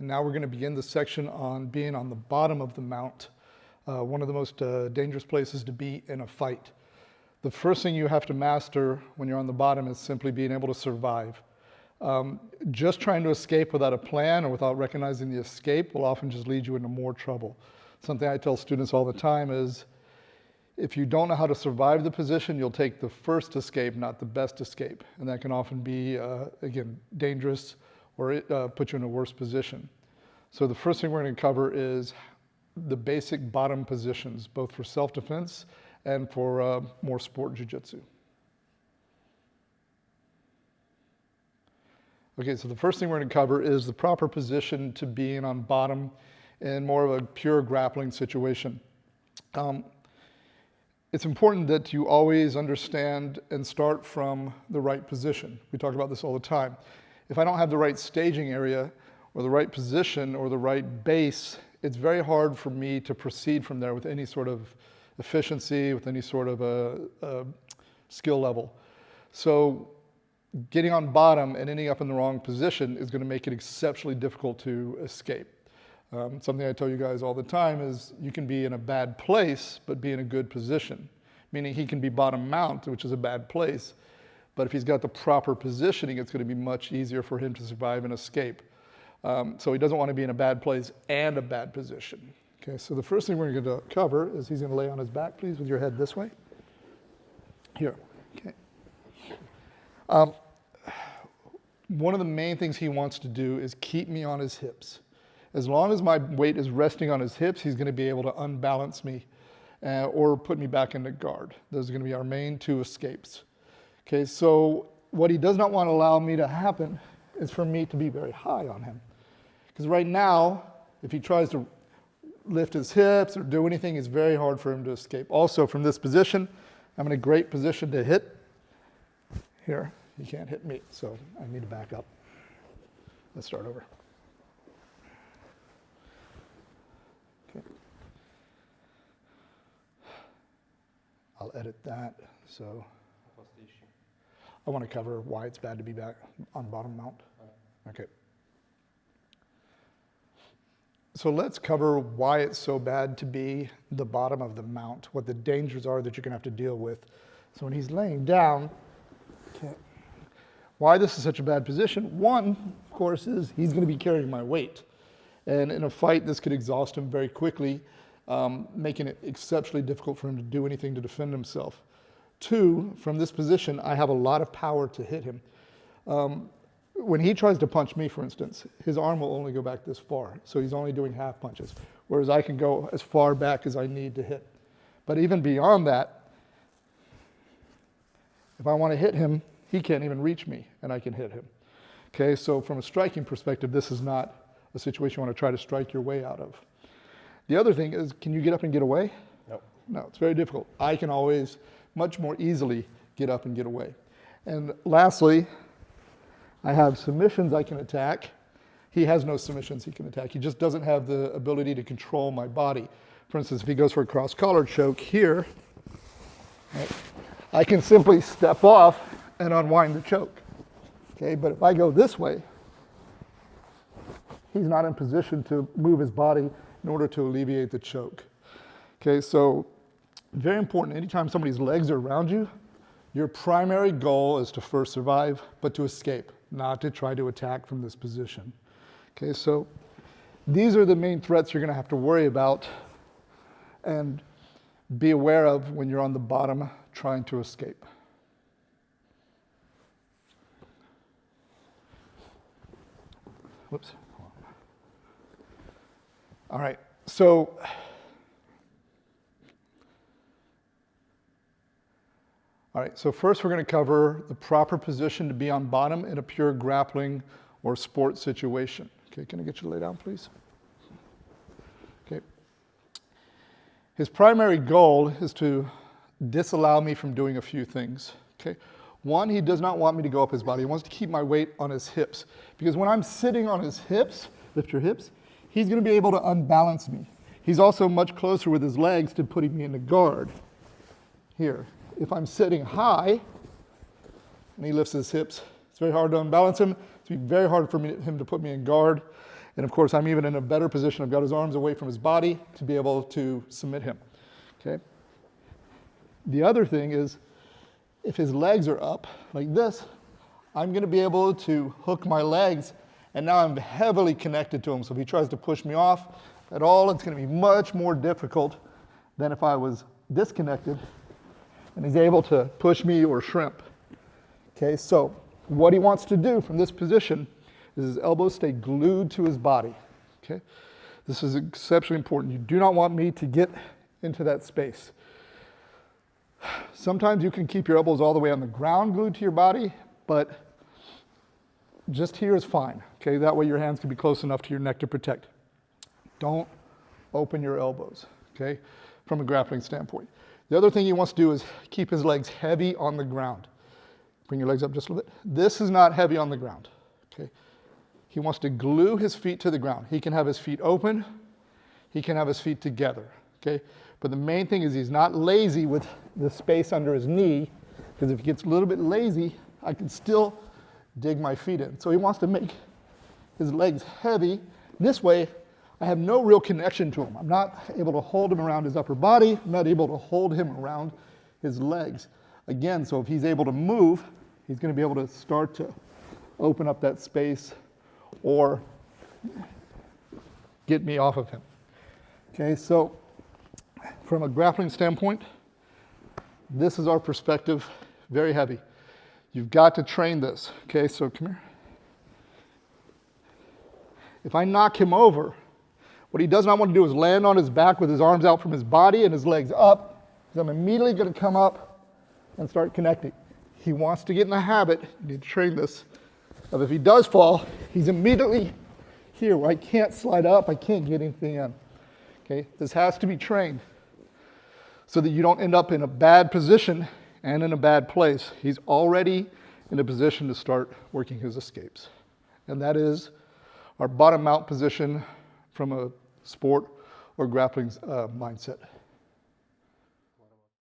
And now we're going to begin the section on being on the bottom of the mount, one of the most dangerous places to be in a fight. The first thing you have to master when you're on the bottom is simply being able to survive. Just trying to escape without a plan or without recognizing the escape will often just lead you into more trouble. Something I tell students all the time is, if you don't know how to survive the position, you'll take the first escape, not the best escape. And that can often be, again, dangerous or put you in a worse position. So the first thing we're going to cover is the basic bottom positions, both for self-defense and for more sport jiu-jitsu. Okay, so the first thing we're going to cover is the proper position to being on bottom in more of a pure grappling situation. It's important that you always understand and start from the right position. We talk about this all the time. If I don't have the right staging area or the right position or the right base, it's very hard for me to proceed from there with any sort of efficiency, with any sort of a skill level. So getting on bottom and ending up in the wrong position is going to make it exceptionally difficult to escape. Something I tell you guys all the time is you can be in a bad place, but be in a good position. Meaning he can be bottom mount, which is a bad place, but if he's got the proper positioning, it's going to be much easier for him to survive and escape. So he doesn't want to be in a bad place and a bad position. Okay, so the first thing we're going to cover is he's going to lay on his back, please, with your head this way. Here, okay. One of the main things he wants to do is keep me on his hips. As long as my weight is resting on his hips, he's going to be able to unbalance me or put me back into guard. Those are going to be our main two escapes. Okay, so what he does not want to allow me to happen is for me to be very high on him. Because right now, if he tries to lift his hips or do anything, it's very hard for him to escape. Also, from this position, I'm in a great position to hit. Here, he can't hit me, so I need to back up. Let's start over. Okay. I'll edit that, so. What's the issue? I want to cover why it's bad to be back on bottom mount. Okay. So let's cover why it's so bad to be the bottom of the mount, what the dangers are that you're going to have to deal with. So when he's laying down, okay, why this is such a bad position, one, of course, is he's going to be carrying my weight. And in a fight, this could exhaust him very quickly, making it exceptionally difficult for him to do anything to defend himself. Two, from this position, I have a lot of power to hit him. When he tries to punch me, for instance, his arm will only go back this far, so he's only doing half punches, whereas I can go as far back as I need to hit. But even beyond that, if I want to hit him, he can't even reach me, and I can hit him. Okay, so from a striking perspective, this is not a situation you want to try to strike your way out of. The other thing is, can you get up and get away? No. No, it's very difficult. I can always much more easily get up and get away. And lastly, I have submissions I can attack. He has no submissions he can attack. He just doesn't have the ability to control my body. For instance, if he goes for a cross-collar choke here, right, I can simply step off and unwind the choke. Okay, but if I go this way, he's not in position to move his body in order to alleviate the choke. Okay, so very important, anytime somebody's legs are around you, your primary goal is to first survive, but to escape, not to try to attack from this position. Okay, so these are the main threats you're going to have to worry about and be aware of when you're on the bottom trying to escape. Whoops. All right, so first we're going to cover the proper position to be on bottom in a pure grappling or sport situation. Okay, can I get you to lay down, please? Okay. His primary goal is to disallow me from doing a few things. Okay. One, he does not want me to go up his body. He wants to keep my weight on his hips. Because when I'm sitting on his hips, lift your hips, he's going to be able to unbalance me. He's also much closer with his legs to putting me into guard. Here, if I'm sitting high, and he lifts his hips, it's very hard to unbalance him. It's very hard for him to put me in guard. And of course, I'm even in a better position. I've got his arms away from his body to be able to submit him, okay? The other thing is, if his legs are up like this, I'm gonna be able to hook my legs, and now I'm heavily connected to him. So if he tries to push me off at all, it's gonna be much more difficult than if I was disconnected and he's able to push me or shrimp. Okay, so what he wants to do from this position is his elbows stay glued to his body. Okay, this is exceptionally important. You do not want me to get into that space. Sometimes you can keep your elbows all the way on the ground glued to your body, but just here is fine. Okay, that way your hands can be close enough to your neck to protect. Don't open your elbows, okay, from a grappling standpoint. The other thing he wants to do is keep his legs heavy on the ground. Bring your legs up just a little bit. This is not heavy on the ground, okay? He wants to glue his feet to the ground. He can have his feet open. He can have his feet together, okay? But the main thing is he's not lazy with the space under his knee, because if he gets a little bit lazy, I can still dig my feet in. So he wants to make his legs heavy. This way, I have no real connection to him. I'm not able to hold him around his upper body. I'm not able to hold him around his legs. Again, so if he's able to move, he's going to be able to start to open up that space or get me off of him. Okay, so from a grappling standpoint, this is our perspective, very heavy. You've got to train this. Okay, so come here. If I knock him over, what he does not want to do is land on his back with his arms out from his body and his legs up, because I'm immediately going to come up and start connecting. He wants to get in the habit, you need to train this, of if he does fall, he's immediately here where I can't slide up, I can't get anything in. Okay, this has to be trained so that you don't end up in a bad position and in a bad place. He's already in a position to start working his escapes. And that is our bottom mount position from a sport or grappling mindset.